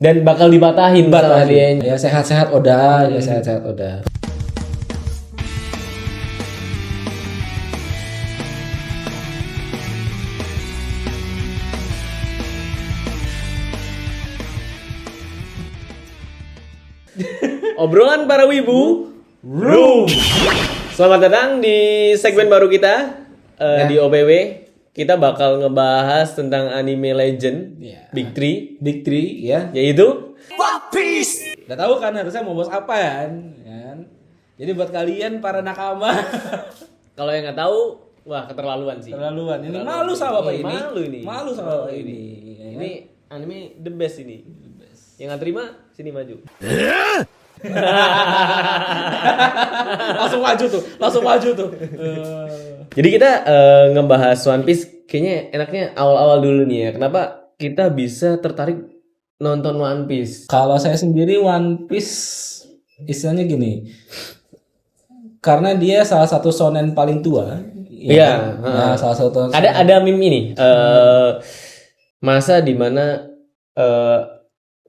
Dan bakal dipatahin sama dia. Ya sehat-sehat Oda, ya sehat-sehat Oda. Obrolan para wibu room. Selamat datang di segmen baru kita di OPW. Kita bakal ngebahas tentang anime legend Big Three ya. yaitu One Piece. Udah tahu kan harusnya mau bahas apa kan? Jadi buat kalian para nakama kalau yang nggak tahu, wah keterlaluan sih. terlaluan. Ini malu sama Bapak ini. Malu ini. Malu sama Bapak ini. Ini anime the best ini. Yang nggak terima sini maju. langsung maju tuh. Jadi kita ngebahas One Piece kayaknya enaknya awal-awal dulu nih ya. Kenapa kita bisa tertarik nonton One Piece? Kalau saya sendiri One Piece istilahnya gini. Karena dia salah satu shonen paling tua. Iya. Nah, salah satu Ada meme ini. Masa dimana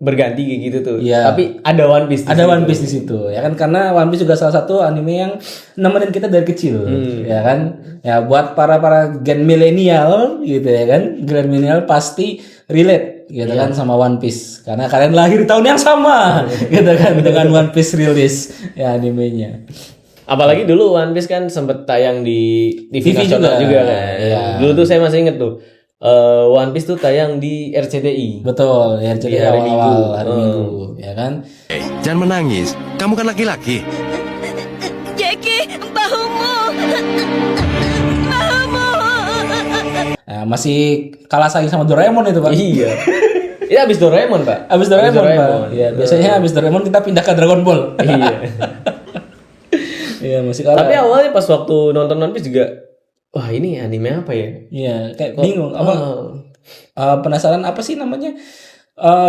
berganti kayak gitu tuh. Iya. Tapi ada One Piece. Ada One Piece di situ, ya kan? Karena One Piece juga salah satu anime yang nemenin kita dari kecil, ya kan? Ya buat para gen milenial gitu ya kan, gen milenial pasti relate gitu kan sama One Piece, karena kalian lahir di tahun yang sama, gitu kan dengan One Piece rilis ya animenya. Apalagi dulu One Piece kan sempet tayang di TV nasional juga kan. Iya. Dulu tuh saya masih inget tuh. One Piece tuh tayang di RCTI. Betul, ya RCTI hari hari Minggu. Minggu, ya kan? Jangan menangis. Kamu kan laki-laki. Jackie, bahumu. Bahumu. Nah, masih kalah saing sama Doraemon itu, Pak. Iya. Ini abis Doraemon, Pak. Abis Doraemon, Pak. Ya, biasanya abis Doraemon kita pindah ke Dragon Ball. Iya. Iya, masih kalah. Tapi awalnya pas waktu nonton One Piece juga, wah ini anime apa ya? Iya, kayak bingung apa penasaran apa sih namanya?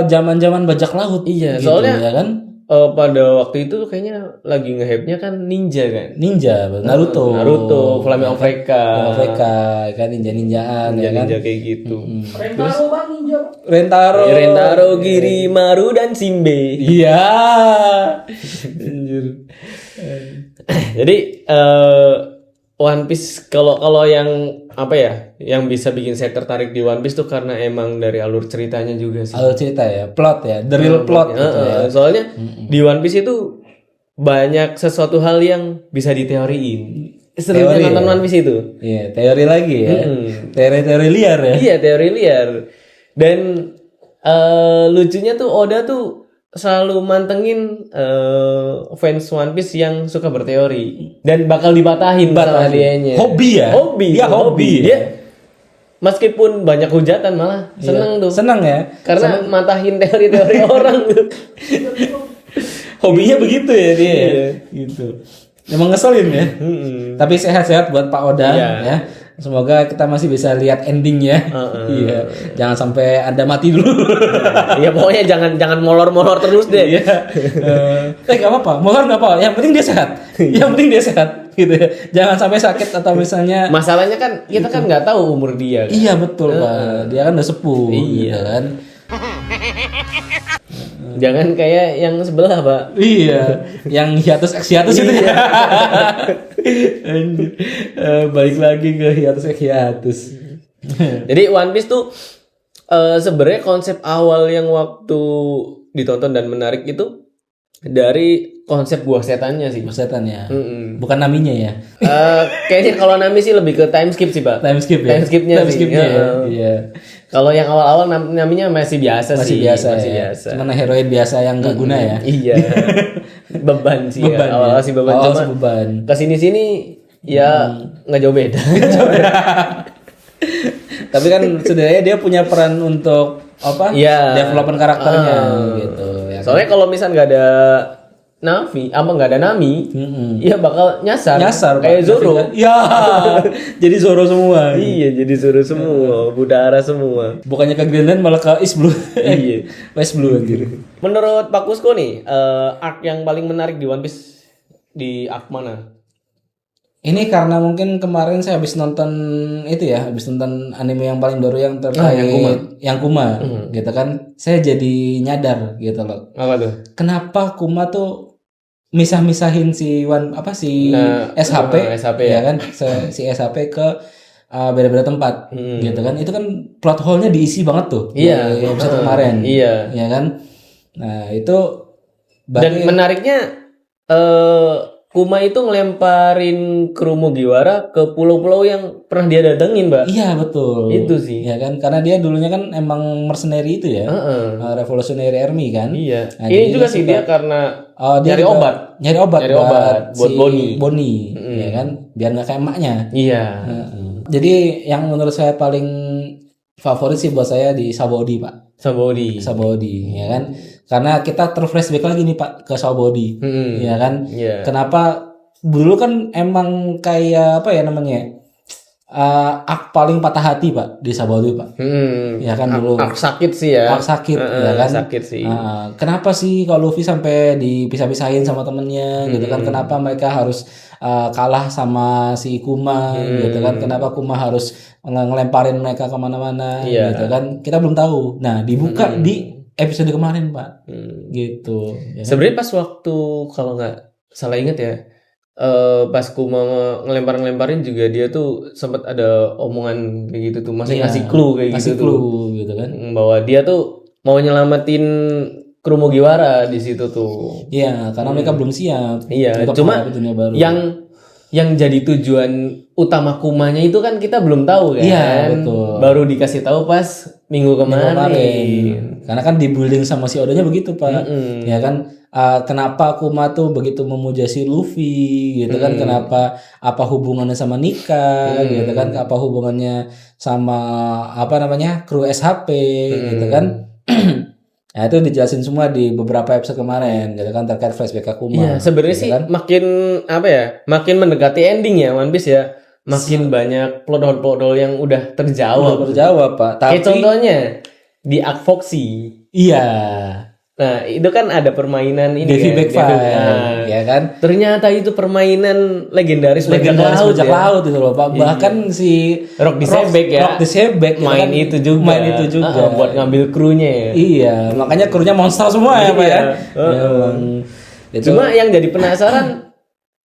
Zaman-zaman bajak laut. Iya, gitu, soalnya ya kan? Pada waktu itu kayaknya lagi nge-hype-nya kan ninja kan. Ninja, Naruto, Flame of Recca. kan ninja-ninjaan ya kan? Ninja kayak gitu. Rentaro. Rentaro, Girimaru dan Simbe. Iya. Anjir. Jadi One Piece kalau yang apa ya, yang bisa bikin saya tertarik di One Piece tuh karena emang dari alur ceritanya juga sih. Alur cerita ya, plot ya, the real plot gitu ya. Soalnya di One Piece itu banyak sesuatu hal yang bisa diteoriin. Serunya nonton One Piece itu. Iya, teori lagi ya. Teori-teori liar ya. Iya, teori liar. Dan lucunya tuh Oda tuh selalu mantengin fans One Piece yang suka berteori dan bakal dipatahin sama dianya. Hobi ya? Dia hobi. Dia meskipun banyak hujatan malah seneng tuh. Seneng ya? Karena matahin teori-teori orang tuh. Hobinya begitu ya dia. Gitu. Emang ngeselin ya. Tapi sehat-sehat buat Pak Oda ya. Semoga kita masih bisa lihat endingnya. Iya. Jangan sampai Anda mati dulu. Iya, pokoknya jangan molor-molor terus deh. Iya. Enggak apa-apa. Molor enggak apa-apa. Yang penting dia sehat. Yang penting dia sehat gitu ya. Jangan sampai sakit atau misalnya Masalahnya kan kita kan nggak tahu umur dia. Kan? Iya, betul, Pak. Dia kan udah sepuh gitu kan. Jangan kayak yang sebelah, Pak. Iya, yang hiatus itu ya. Anjir. Balik lagi ke hiatus. Jadi One Piece tuh sebenarnya konsep awal yang waktu ditonton dan menarik itu dari konsep buah setannya sih. Setan ya. Bukan naminya ya. Kayaknya kalau Nami sih lebih ke time skip sih, Pak. Time skip ya. Time skipnya sih. Ya. Iya. Kalau yang awal-awal namanya masih biasa sih. Masih biasa. Cuman heroin biasa yang enggak guna ya. Iya. Beban sih. Beban, Awal-awal sih beban. Awal Cuma beban. kesini-sini ya nggak jauh beda. Tapi kan sebenarnya dia punya peran untuk apa? Iya. Development karakternya gitu ya. Soalnya kalau misal nggak ada Nami, nggak ada Nami, ya bakal nyasar kayak Pak. Zoro. Ya, jadi Zoro semua. Iya, jadi Zoro semua, Budara semua. Bukannya ke Greenland malah ke East Blue. Iya. West Blue anjir. Menurut Pak Kusko nih, arc yang paling menarik di One Piece di arc mana? Ini karena mungkin kemarin saya habis nonton anime yang paling baru yang terkait yang Kuma gitu kan. Saya jadi nyadar gitu loh. Apa tuh? Kenapa Kuma tuh misah-misahin si SHP ya kan si SHP ke beda-beda tempat gitu kan. Itu kan plot hole-nya diisi banget tuh di episode kemarin. Iya. Ya kan? Nah, itu dan menariknya Kuma itu ngelemparin kru Mugiwara ke pulau-pulau yang pernah dia datengin, Mbak. Iya, betul. Itu sih. Ya kan, karena dia dulunya kan emang mercenary itu ya. Revolutionary Army kan. Iya. Nah, ini juga sih dia karena nyari obat. Nyari obat buat si Bonnie. Ya kan, biar nggak kayak emaknya. Iya. Jadi yang menurut saya paling favorit sih buat saya di Sabaody, Pak. Sabaody, ya kan? Karena kita terflashback lagi nih Pak ke Sabaody, ya kan? Yeah. Kenapa dulu kan emang kayak apa ya namanya? Paling patah hati Pak di Sabaody Pak, ya kan dulu. Sakit sih ya. Sakit, ya kan? Sakit sih. Kenapa sih kalau Luffy sampai dipisah-pisahin sama temennya, gitu kan? Kenapa mereka harus kalah sama si Kuma, gitu kan? Kenapa Kuma harus ngelemparin mereka kemana-mana, gitu kan? Kita belum tahu. Nah, dibuka di episode kemarin Pak, gitu. Ya kan? Sebenarnya pas waktu kalau nggak salah ingat ya, pas Kuma ngelempar-ngelemparin juga dia tuh sempat ada omongan kayak gitu tuh, masih ngasih clue kayak gitu tuh, gitu kan? Bahwa dia tuh mau nyelamatin kru Mugiwara di situ tuh. Iya, karena mereka belum siap. Iya, cuma dunia baru. yang jadi tujuan utama Kumanya itu kan kita belum tahu kan. Iya, betul. Baru dikasih tahu pas minggu kemarin. Karena kan dibullying sama si Oda-nya begitu, Pak. Ya kan, kenapa Kuma tuh begitu memuja si Luffy gitu kan? Kenapa, apa hubungannya sama Nika gitu kan? Apa hubungannya sama apa namanya? Kru SHP gitu kan? Nah, itu dijelasin semua di beberapa episode kemarin gitu kan, terkait flashback ke Kuma. Iya, sebenarnya gitu sih kan? makin apa ya? Makin mendekati ending ya One Piece ya. Makin banyak plot hole yang udah terjawab. Udah terjawab, Pak. Tapi kayak contohnya di Arc Foxy. Iya. Nah, itu kan ada permainan ini Davy kan. Backfire, ya kan? Ternyata itu permainan legendaris bajak laut itu loh, Pak. Bahkan si Rock the Sebek main itu juga. Buat ngambil krunya ya. Iya, makanya krunya monster semua ya, Pak ya. Cuma yang jadi penasaran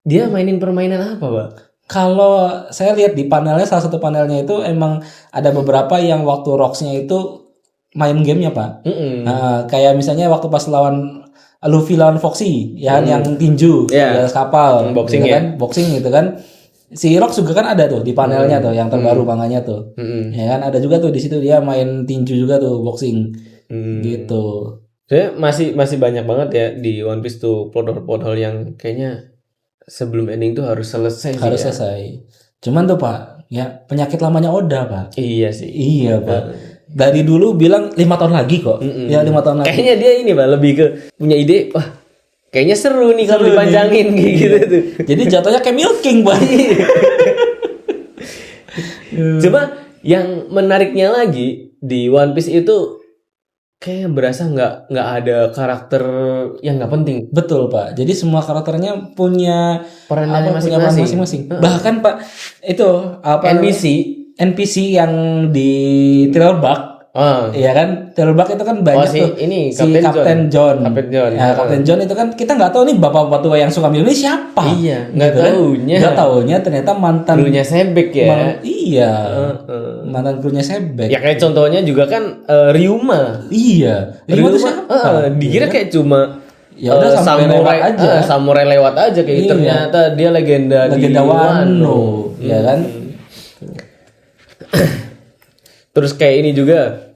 dia mainin permainan apa, Pak? Kalau saya lihat di panelnya, salah satu panelnya itu emang ada beberapa yang waktu Rocks-nya itu main gamenya Pak. Kayak misalnya waktu pas lawan Luffy lawan Foxy, ya yang tinju di atas kapal, boxing gitu kan? Boxing gitu kan. Si Rocks juga kan ada tuh di panelnya tuh, yang terbaru manganya tuh. Ya kan ada juga tuh di situ dia main tinju juga tuh, boxing. Gitu. Jadi masih banyak banget ya di One Piece tuh plot hole yang kayaknya sebelum ending tuh harus selesai. Selesai. Cuman tuh Pak, ya penyakit lamanya Oda Pak. Iya sih. Iya Pak. Dari dulu bilang 5 tahun lagi kok. Ya 5 tahun lagi. Kayaknya dia ini Pak lebih ke punya ide. Wah, kayaknya seru nih kalau dipanjangin kayak gitu tuh. Jadi jatuhnya kayak Milking Pak. Coba yang menariknya lagi di One Piece itu kayaknya berasa nggak ada karakter yang nggak penting. Betul Pak. Jadi semua karakternya punya perannya masing-masing. Bahkan Pak itu apa NPC yang di Thriller Bark. Iya kan? Thriller Bark itu kan banyak tuh. Ini Kapten John. Ya, Kapten John itu kan kita nggak tahu nih bapak-bapak tua yang suka milih siapa. Iya. Nggak taunya ternyata mantan krunya Sebek ya. Iya. Mantan krunya Sebek. Ya kayak contohnya juga kan Ryuma. Iya. Ryuma itu siapa? Dikira kayak cuma ya udah samurai lewat aja kayak ternyata dia legenda Wano. Ya kan? Terus kayak ini juga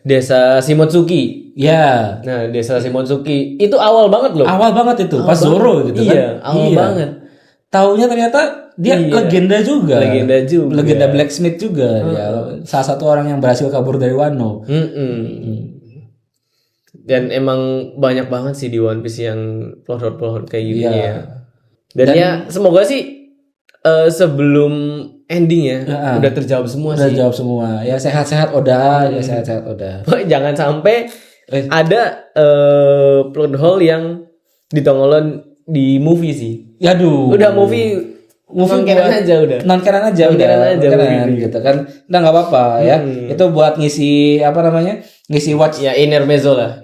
Desa Shimotsuki. Ya. Nah, Desa Shimotsuki itu awal banget loh. Awal banget itu, pas Zoro gitu kan. Iya, awal banget. Taunya ternyata dia legenda juga. Legenda blacksmith juga. Ya, salah satu orang yang berhasil kabur dari Wano. Dan emang banyak banget sih di One Piece yang plot kayak gini ya. Dan ya semoga sih sebelum ending ya udah terjawab semua sih. Terjawab semua. Ya sehat-sehat Oda, Jangan sampai ada plot hole yang ditongolin di movie sih. Yaduh. Udah movie Non-canon aja udah. Non-canon aja Non-canon udah. aja, Non-canon begitu. gitu kan. Udah enggak apa-apa ya. Itu buat ngisi apa namanya? Ngisi watch Ya intermezzo lah.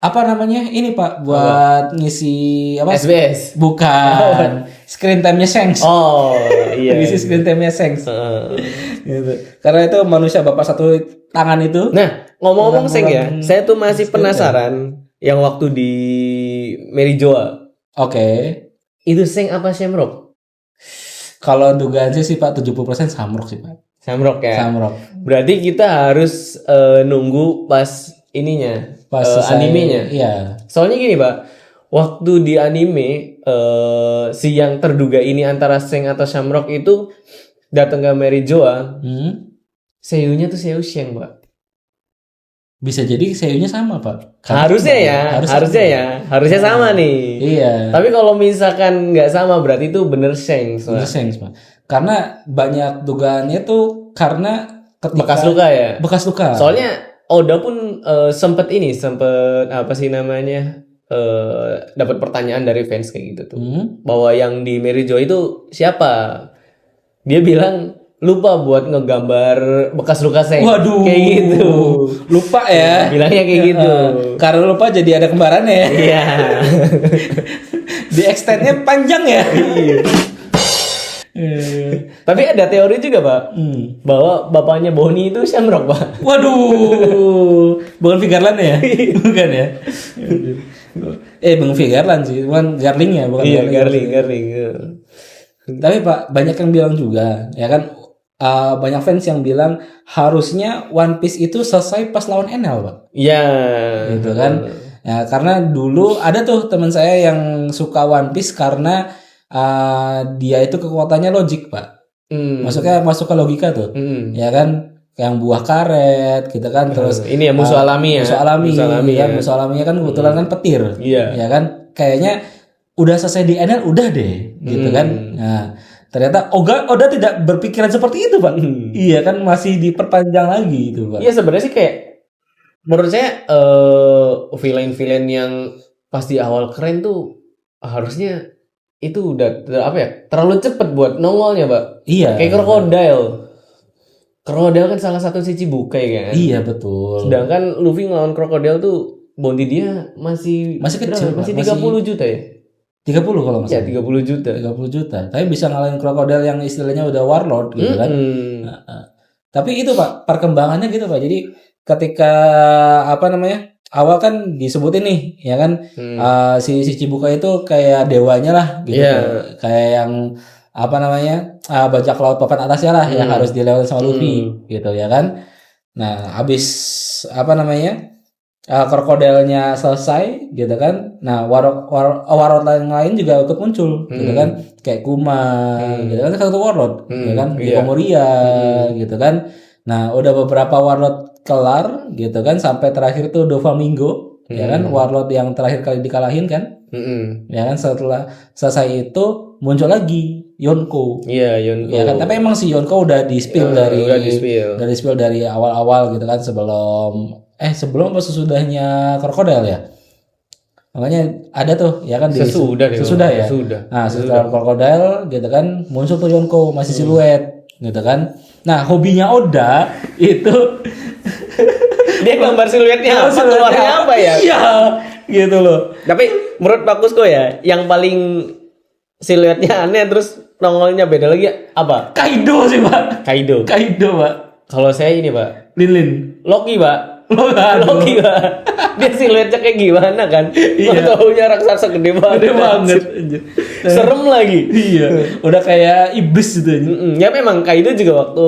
apa namanya? Ini Pak buat ngisi apa? SBS. Bukan. Screen time-nya Sengs. Oh iya. Ngisi screen time-nya Sengs. Heeh. Gitu. Karena itu manusia bapak satu tangan itu. Nah, ngomong-ngomong Seng ya, saya tuh masih penasaran yang waktu di Mary Joa. Oke. Itu Seng apa Shamrock? Kalau dugaan sih Pak 70% Samrock sih Pak. Shamrock ya. Samrock. Berarti kita harus nunggu pas ininya, Pas selesai, animenya. Iya. Soalnya gini Pak, waktu di anime si yang terduga ini antara Seng atau Shamrock itu datang ke Mary Joa, seiyunya tuh seiyu Sheng Pak. Bisa jadi seiyunya sama Pak. Harusnya ya, harusnya sama nih. Iya. Tapi kalau misalkan nggak sama berarti itu bener Sheng. Bener Sengs, Pak. Karena banyak dugaannya tuh karena ketika Bekas luka ya. Bekas luka. Soalnya Oda pun sempet apa sih namanya dapat pertanyaan dari fans kayak gitu tuh, bahwa yang di Mary Jo itu siapa? Dia bilang lupa buat ngegambar bekas luka Seng. Waduh. Kayak gitu. Lupa ya. Bilangnya kayak gitu. Karena lupa jadi ada kembarannya ya. Iya. Di extendnya panjang ya. Iya. Tapi ada teori juga Pak, bahwa bapaknya Bonnie itu Shamrock Pak. Waduh. Bukan Figarland ya? Bukan ya? Bang Figarland sih, bukan Garling ya, bukan Iya, Garling. Garling. Tapi Pak, banyak yang bilang juga, ya kan, banyak fans yang bilang harusnya One Piece itu selesai pas lawan Enel, Pak. Iya. Gitu kan? Ya, karena dulu ada tuh teman saya yang suka One Piece karena dia itu kekuatannya logik, Pak. Maksudnya masuk ke logika tuh, ya kan? Yang buah karet, gitu kan? Terus ini ya musuh alami ya. Musuh alaminya kan kebetulan kan petir, Iya. ya kan? Kayaknya udah selesai di Enel, udah deh, gitu kan? Nah, ternyata Oda tidak berpikiran seperti itu, Pak. Iya kan, masih diperpanjang lagi itu, Pak. Iya sebenarnya sih kayak menurut saya villain-villain yang pas di awal keren tuh harusnya itu udah apa ya, terlalu cepet buat nongolnya Pak. Iya. Kayak Crocodile kan salah satu si Chibukai kan. Iya betul. Sedangkan Luffy ngelawan Crocodile tuh bounty dia masih kecil, berapa? Masih Pak. 30 juta ya. 30 kalau nggak Ya salah. 30 juta. 30 juta. Tapi bisa ngalahin Crocodile yang istilahnya udah warlord gitu kan. Tapi itu Pak, perkembangannya gitu Pak. Jadi ketika apa namanya? Awal kan disebutin nih, ya kan? Si Chibukai itu kayak dewanya lah gitu. Iya. Kayak yang apa namanya? Bajak laut papan atasnya lah yang harus dilewatin sama Luffy gitu ya kan. Nah, habis apa namanya? Krokodilnya selesai gitu kan. Nah, warlord yang lain juga ikut muncul gitu kan. Kayak Kuma gitu kan, satu warlord gitu kan. Komoria gitu kan. Nah, udah beberapa warlord kelar gitu kan, sampai terakhir tuh Doflamingo ya kan, warlord yang terakhir kali dikalahin kan. Ya kan, setelah selesai itu muncul lagi Yonko. Iya, Yonko. Ya kan, tapi emang si Yonko udah di-spill dari awal-awal gitu kan, sebelum apa sesudahnya Crocodile ya. Makanya ada tuh ya kan sesudah ya. Nah, setelah Crocodile gitu kan muncul tuh Yonko masih siluet gitu kan. Nah, hobinya Oda itu dia gambar siluetnya apa, keluarnya apa ya? Iya, gitu loh. Tapi menurut Pak Kusko ya, yang paling siluetnya aneh terus nongolnya beda lagi apa? Kaido sih, Pak. Kaido, Pak. Kalau saya ini, Pak. Lin. Loki, Pak. Loki, Pak. Dia siluetnya kayak gimana kan? Iya. Taunya raksasa gede banget. Serem lagi. Iya. Udah kayak iblis gitu. Ya memang Kaido juga waktu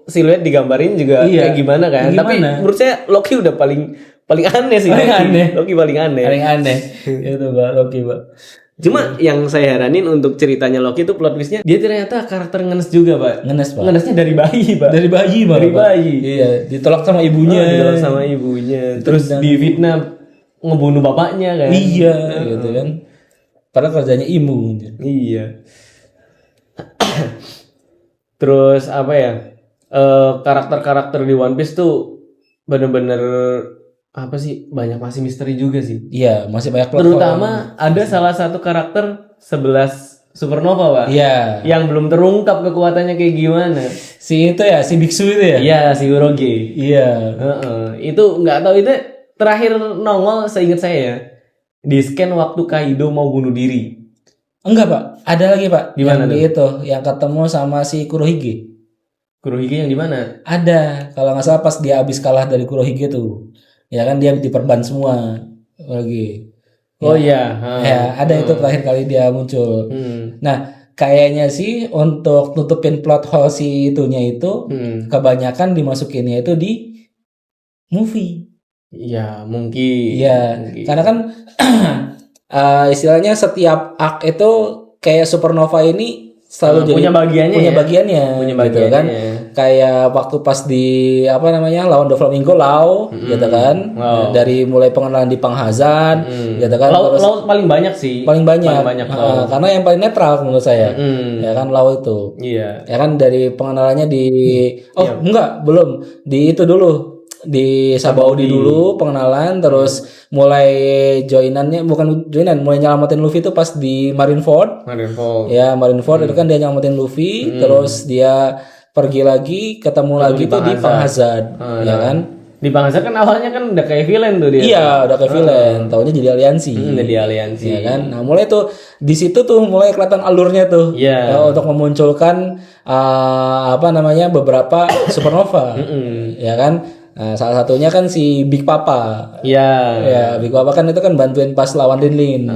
siluet digambarin juga kayak gimana kan? Tapi menurut saya Loki udah paling aneh sih. Loki paling aneh. Itu Pak, Loki, Pak. Cuma yang saya heranin untuk ceritanya Loki itu plot twistnya, dia ternyata karakter ngenes juga Pak. Ngenesnya dari bayi Pak. Dari bayi. Iya, ditolak sama ibunya. Terus difitnah ngebunuh bapaknya kan. Iya, gitu kan. Padahal kerjanya imu. Iya. Terus apa ya? Karakter-karakter di One Piece tuh bener-bener apa sih, banyak masih misteri juga sih. Iya, masih banyak plot. Terutama ada salah satu karakter 11 supernova, Pak. Iya. Yang belum terungkap kekuatannya kayak gimana. Si itu ya, si biksu itu ya. Iya, si Uroge. Iya. Itu nggak tahu itu terakhir nongol seingat saya ya. Di scan waktu Kaido mau bunuh diri. Enggak Pak, ada lagi Pak. Di mana yang di itu, yang ketemu sama si Kurohige. Kurohige yang di mana? Ada, kalau nggak salah pas dia habis kalah dari Kurohige tuh, ya kan dia diperban semua lagi. Oh iya. Ya, ada itu terakhir kali dia muncul. Nah, kayaknya sih untuk tutupin plot hole si itunya itu, kebanyakan dimasukinnya itu di movie. Iya, mungkin. Iya, karena kan istilahnya setiap arc itu kayak supernova ini selalu jadi punya bagiannya punya ya? bagiannya, Punya gitu bagiannya kan. ya. Kayak waktu pas di apa namanya lawan Doflamingo Lau, gitu kan. Wow. Dari mulai pengenalan di Panghazan, gitu kan. Laut Terus paling banyak sih. paling banyak, Laut. karena yang paling netral menurut saya, ya kan Lau itu. Iya. Ya kan dari pengenalannya di enggak belum di itu dulu di Sabaudi dulu pengenalan, terus mulai joinannya bukan joinan, mulai nyelamatin Luffy itu pas di Marineford. Marineford. Ya Marineford itu kan dia nyelamatin Luffy, terus dia pergi lagi ketemu lagi tuh di Panghazard, ya kan? Di Panghazard kan awalnya kan udah kayak villain tuh dia. Iya udah ke villain, taunya jadi aliansi. Udah di aliansi. Ya kan, nah mulai tuh di situ tuh mulai kelihatan alurnya tuh, Iya. ya, untuk memunculkan apa namanya beberapa supernova, ya kan. Nah, salah satunya kan si Big Papa. Iya. Ya, Big Papa kan itu kan bantuin pas lawan Dinlin.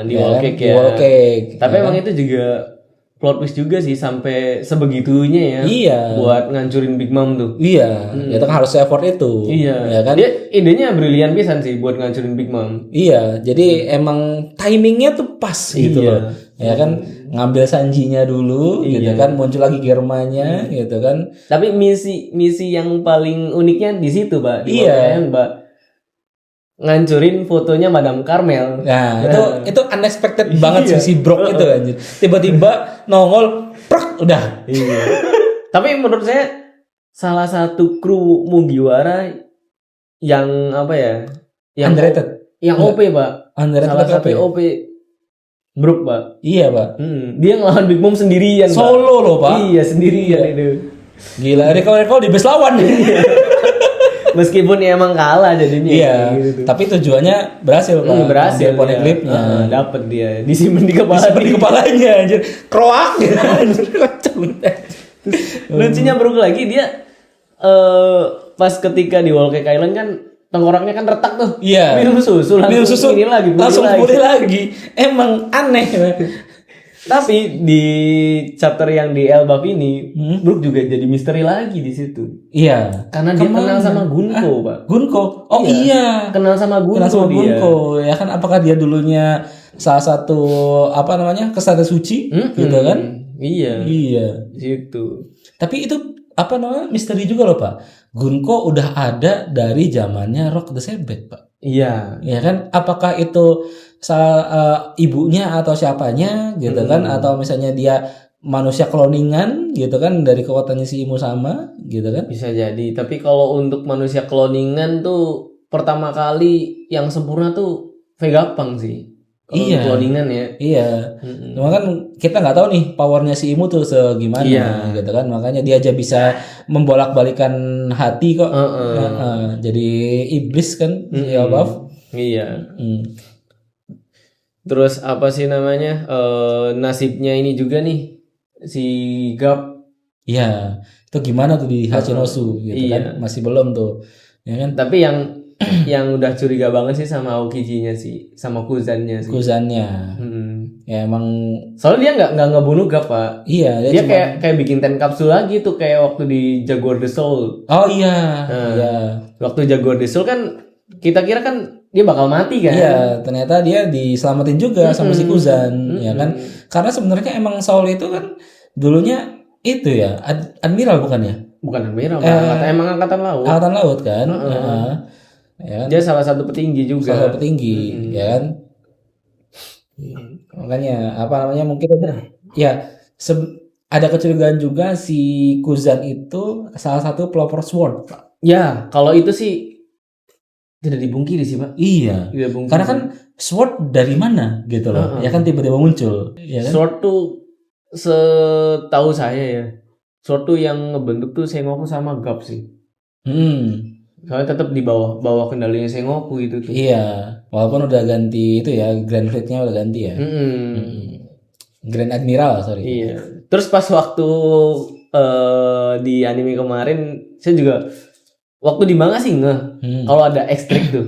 Di Ya Wall kan? Cake Di ya. Wall Cake. Tapi emang itu juga plot twist juga sih sampai sebegitunya ya. Iya. Buat ngancurin Big Mom tuh. Iya, itu kan harus effort itu. Iya. Ya kan? Dia idenya brilian pisan sih buat ngancurin Big Mom. Iya, jadi emang timingnya tuh pas gitu Iya. loh. Ya kan, ngambil Sanjinya dulu, gitu kan, muncul lagi Germanya, gitu kan. Tapi misi yang paling uniknya di situ, Pak. Di Iya. Wall Cake, Mbak. Ngancurin fotonya Madame Carmel. Nah, itu unexpected banget sih si Brock itu anjir. Tiba-tiba nongol, prak, udah. Iya. Tapi menurut saya salah satu kru Mugiwara yang apa ya? Yang Underrated. Yang OP, Pak. Underrated Salah apa satu ya? OP Brook, Pak. Iya, Pak. Dia ngelawan Big Mom sendirian, Pak. Solo loh, Pak. Iya, sendirian itu. Gila, recall di base lawan. Meskipun ya emang kalah jadinya. Iya, gitu. tapi tujuannya berhasil, Pak. Berhasil Dia dia. clipnya. Dapat dia. Disimpan di kepala. Disimpan di kepalanya anjir. Kroak gitu anjir. Lucunya Brook lagi dia pas ketika di Wall Cake Island kan tengkoraknya kan retak tuh. Iya. Minum susu langsung ini lagi. langsung pulih lagi. Emang aneh. Tapi di chapter yang di Elbaf ini, Brook juga jadi misteri lagi di situ. Iya. Karena dia kenal sama Gunko, Pak. Gunko. Oh iya. Kenal sama Gunko Kenal sama dia. Gunko. Ya kan apakah dia dulunya salah satu apa namanya? Kesatria suci gitu kan? Iya. Iya. Situ. Tapi itu apa namanya? Misteri juga loh, Pak. Gunko udah ada dari zamannya Rock the Sabbath, Pak. Iya. Ya kan, apakah itu ibunya atau siapanya gitu kan, atau misalnya dia manusia kloningan gitu kan dari kekuatannya si Imu sama gitu kan? Bisa jadi. Tapi kalau untuk manusia kloningan tuh pertama kali yang sempurna tuh Vegapunk sih. Kalau Iya. kloningan ya. Iya. Cuma kan kita nggak tahu nih powernya si Imu tuh segimana gitu kan, makanya dia aja bisa membolak-balikan hati kok. Jadi iblis kan si Elbaf. Iya. Terus apa sih namanya? Nasibnya ini juga nih si Gap. Iya. Itu gimana tuh di Hachinosu gitu kan? Masih belum tuh. Ya kan? Tapi yang udah curiga banget sih sama Aokiji-nya sih, sama Kuzannya sih. Kuzannya. Ya emang Soalnya dia nggak ngebunuh Gap, Pak. iya Dia kayak bikin time capsule lagi tuh kayak waktu di Jaguar the Soul. oh iya. Iya. Waktu Jaguar the Soul kan kita kira kan dia bakal mati kan? Iya, ternyata dia diselamatin juga sama si Kuzan, ya kan? Karena sebenarnya emang Saul itu kan dulunya itu ya, admiral bukan ya? Bukan admiral, emang angkatan laut. Angkatan laut kan? Ya kan? Dia salah satu petinggi juga. Salah satu petinggi, ya kan? Makanya apa namanya mungkin ya ada kecurigaan juga si Kuzan itu salah satu pelopor sword, Pak. Ya, kalau itu sih Tidak dibungkiri sih, Pak. Iya. Tidak dibungkiri. Karena kan Sword dari mana gitu loh. Ya kan tiba-tiba muncul, ya kan? Sword tuh setahu saya ya. Sword tuh yang ngebentuk tuh Sengoku sama Garp sih. Soalnya tetap di bawah kendalinya Sengoku itu tuh. Iya. Walaupun udah ganti itu ya, Grand Fleet-nya udah ganti ya. Grand Admiral, sorry. Iya. Terus pas waktu di anime kemarin saya juga waktu di manga sih kalau ada X-Drake tuh.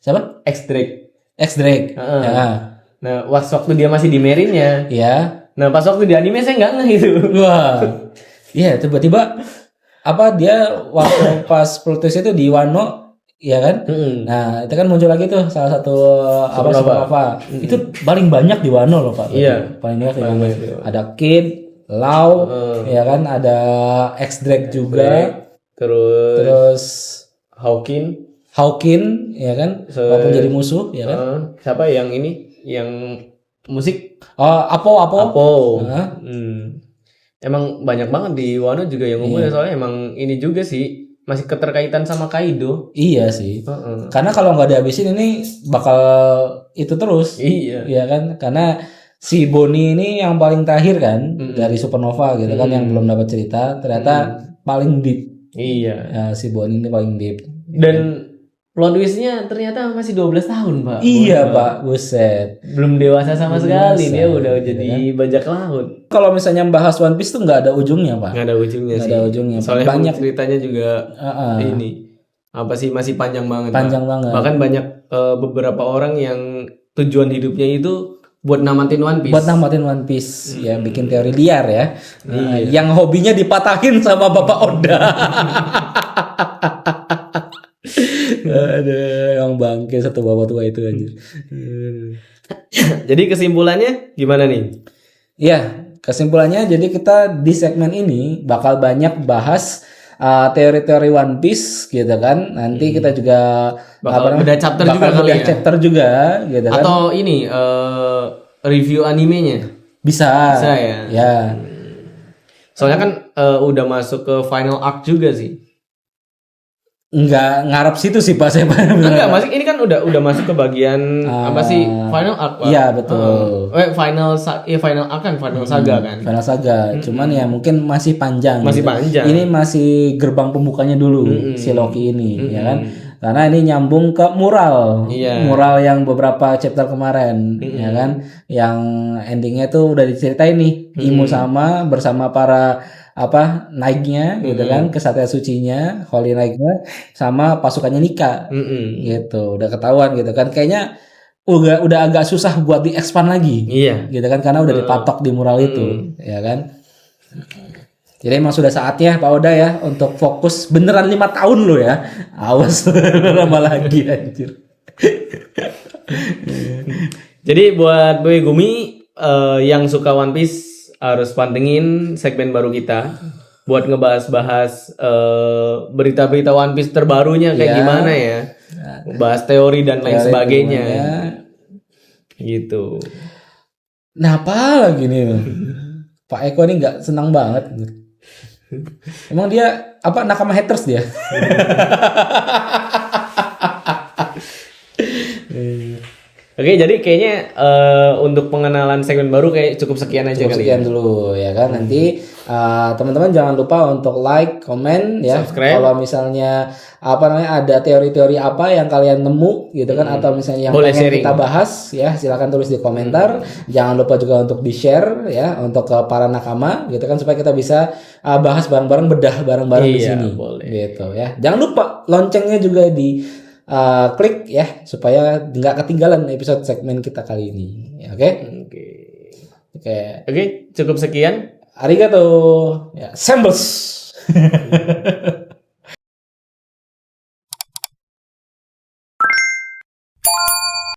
Siapa? X-Drake. X-Drake. Ya. Nah, waktu dia masih di Marine-nya. Ya. Nah, pas waktu di anime saya nggak ngeh itu. Wah. Iya, tiba-tiba apa dia waktu pas Plutus itu di Wano, ya kan? Nah, itu kan muncul lagi tuh salah satu Supernova. Itu paling banyak di Wano loh, Pak. Iya. Paling banyak di Wano. Ada Kid, Lau, ya kan? Ada X-Drake juga. Terus Hawkin, ya kan? Walaupun jadi musuh, ya kan? Siapa yang ini? Yang musik? Apo. Emang banyak banget di Wano juga yang ngumpul ya, soalnya emang ini juga sih masih keterkaitan sama Kaido. Iya sih. Karena kalau nggak dihabisin ini bakal itu terus. Iya. Iya kan? Karena si Bonnie ini yang paling terakhir kan dari Supernova gitu kan, yang belum dapat cerita ternyata paling deep. Iya. Ya, si Bonnie ini paling deep. Dan plot twist-nya ternyata masih 12 tahun, Pak. Iya, Pak. Buset. Belum dewasa sama sekali, dia udah jadi bajak laut. Kalau misalnya bahas One Piece tuh nggak ada ujungnya, Pak. Nggak ada ujungnya Nggak sih. ada ujungnya. Soalnya banyak ceritanya juga ini apa sih masih panjang banget. Panjang Pak. banget. Bahkan banyak beberapa orang yang tujuan hidupnya itu buat namatin One Piece. Buat namatin One Piece, ya bikin teori liar ya. Yang hobinya dipatahin sama Bapak Oda. Ada yang bangke satu bapak tua itu aja. Jadi kesimpulannya gimana nih? Ya, kesimpulannya jadi kita di segmen ini bakal banyak bahas teori-teori One Piece gitu kan. Nanti kita juga Bakal beda chapter juga kali ya. Chapter juga gitu kan. Atau ini review animenya. Bisa ya. Ya. Soalnya kan udah masuk ke final arc juga sih. Enggak ngarep situ sih Pak, saya Enggak, masih ini kan udah masuk ke bagian apa sih final arc, Pak. Iya, betul. Final arc kan final saga kan. Final saga. Cuman ya mungkin masih panjang. Masih gitu. panjang. Ini masih gerbang pembukanya dulu si Loki ini, ya kan? Karena ini nyambung ke mural. Iya. Mural yang beberapa chapter kemarin, ya kan? Yang endingnya tuh udah diceritain nih. Imu bersama para naiknya gitu kan, kesatria sucinya, Holy Naiknya sama pasukannya Nika. Gitu. Udah ketahuan gitu kan. Kayaknya udah agak susah buat di-expand lagi. Iya. Gitu kan, karena udah dipatok di mural itu, ya kan? Jadi emang sudah saatnya Pak Oda ya untuk fokus beneran 5 tahun lo ya. Awas lama lagi anjir. Jadi buat Boy Gumi yang suka One Piece harus pantengin segmen baru kita buat ngebahas-bahas berita-berita One Piece terbarunya kayak gimana ya. Bahas teori dan lain sebagainya. Gitu. Nah, apa lagi nih? Pak Eko ini nggak senang banget. Emang dia nakama haters dia? Oke, jadi kayaknya untuk pengenalan segmen baru kayak cukup sekian aja kali Sekian ya. dulu ya kan. Nanti teman-teman jangan lupa untuk like, komen ya. Subscribe. Kalau misalnya ada teori-teori apa yang kalian nemu gitu kan, atau misalnya yang Boleh pengen sharing. kita bahas ya, silakan tulis di komentar. Jangan lupa juga untuk di-share ya untuk ke para nakama gitu kan, supaya kita bisa bahas bareng-bareng, bedah bareng-bareng di Iya, sini. boleh. Gitu ya. Jangan lupa loncengnya juga di klik ya, supaya nggak ketinggalan episode segmen kita kali ini. Ya, oke? Oke, cukup sekian. Arigato. Ya, Sembles.